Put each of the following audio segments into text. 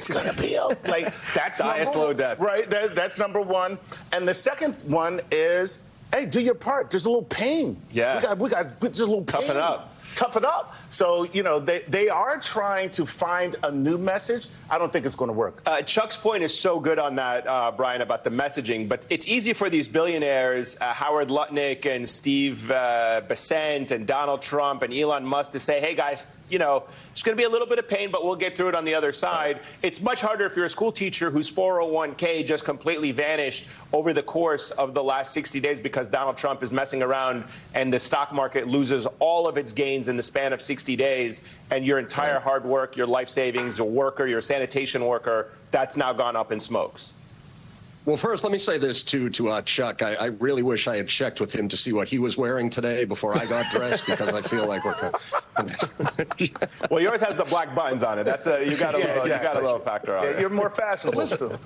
it's going to be like that's die a slow death, right? That's number one. And the second one is, hey, do your part. There's a little pain. Yeah, we got just a little pain. Toughen up. Toughen up. So, you know, they are trying to find a new message. I don't think it's going to work. Chuck's point is so good on that, Brian, about the messaging. But it's easy for these billionaires, Howard Lutnick and Steve Besant and Donald Trump and Elon Musk, to say, hey, guys, you know, it's going to be a little bit of pain, but we'll get through it on the other side. It's much harder if you're a school teacher whose 401k just completely vanished over the course of the last 60 days because Donald Trump is messing around and the stock market loses all of its gains in the span of 60 days, and your entire hard work, your life savings, your worker, your sanitation worker, that's now gone up in smokes. Well, first, let me say this, too, to Chuck. I really wish I had checked with him to see what he was wearing today before I got dressed, because I feel like we're Well, yours has the black buttons on it. That's you got a little factor on it. You're more fashionable. Listen.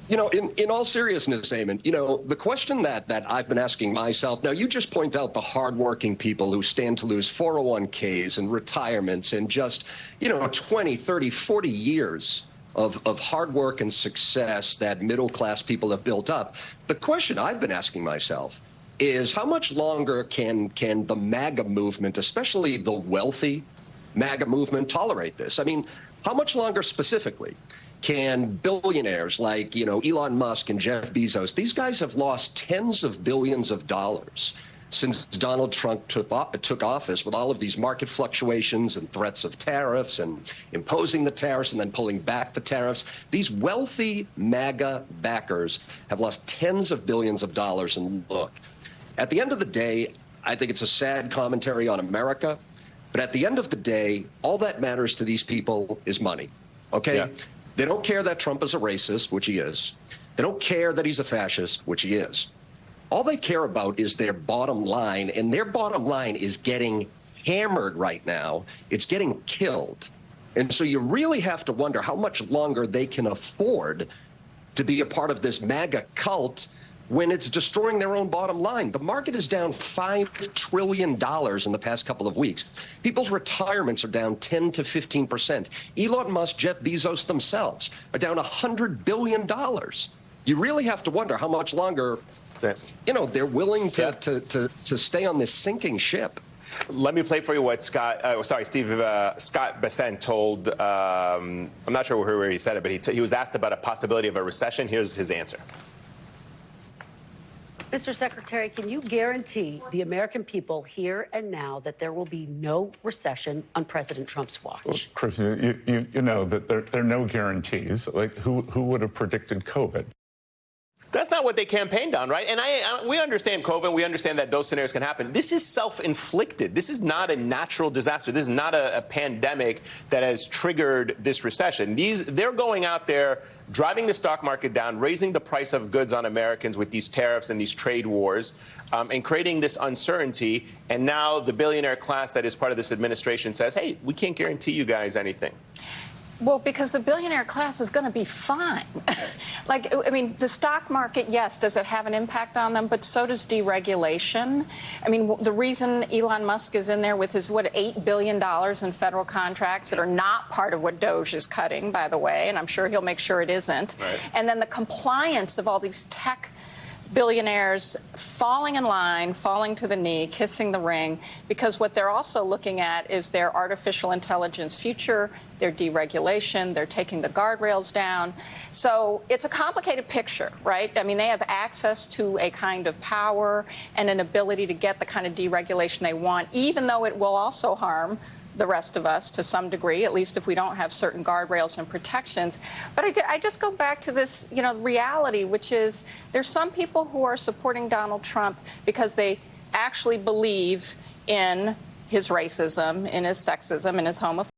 You know, in all seriousness, Eamon, you know, the question that I've been asking myself, now you just point out the hardworking people who stand to lose 401ks and retirements and just, you know, 20, 30, 40 years of hard work and success that middle-class people have built up. The question I've been asking myself is, how much longer can the MAGA movement, especially the wealthy MAGA movement, tolerate this? I mean, how much longer specifically can billionaires like, you know, Elon Musk and Jeff Bezos, these guys have lost tens of billions of dollars since Donald Trump took office, with all of these market fluctuations and threats of tariffs and imposing the tariffs and then pulling back the tariffs. These wealthy MAGA backers have lost tens of billions of dollars. And look, at the end of the day, I think it's a sad commentary on America. But at the end of the day, all that matters to these people is money. OK? Yeah. They don't care that Trump is a racist, which he is. They don't care that he's a fascist, which he is. All they care about is their bottom line, and their bottom line is getting hammered right now. It's getting killed. And so you really have to wonder how much longer they can afford to be a part of this MAGA cult when it's destroying their own bottom line. The market is down $5 trillion in the past couple of weeks. People's retirements are down 10 to 15%. Elon Musk, Jeff Bezos themselves are down $100 billion. You really have to wonder how much longer, you know, they're willing to stay on this sinking ship. Let me play for you what Scott Besant told, I'm not sure where he said it, but he was asked about a possibility of a recession. Here's his answer. Mr. Secretary, can you guarantee the American people here and now that there will be no recession on President Trump's watch? Well, Chris, you know that there are no guarantees. Like, who would have predicted COVID? That's not what they campaigned on, right? And we understand COVID. We understand that those scenarios can happen. This is self-inflicted. This is not a natural disaster. This is not a pandemic that has triggered this recession. They're going out there, driving the stock market down, raising the price of goods on Americans with these tariffs and these trade wars, and creating this uncertainty. And now the billionaire class that is part of this administration says, hey, we can't guarantee you guys anything. Well, because the billionaire class is going to be fine. Like, I mean, the stock market, yes, does it have an impact on them? But so does deregulation. I mean, the reason Elon Musk is in there with his, $8 billion in federal contracts that are not part of what Doge is cutting, by the way, and I'm sure he'll make sure it isn't. Right. And then the compliance of all these tech billionaires falling in line, falling to the knee, kissing the ring, because what they're also looking at is their artificial intelligence future, their deregulation, they're taking the guardrails down. So it's a complicated picture, right? I mean, they have access to a kind of power and an ability to get the kind of deregulation they want, even though it will also harm the rest of us to some degree, at least if we don't have certain guardrails and protections. But I just go back to this, you know, reality, which is there's some people who are supporting Donald Trump because they actually believe in his racism, in his sexism, in his homophobia.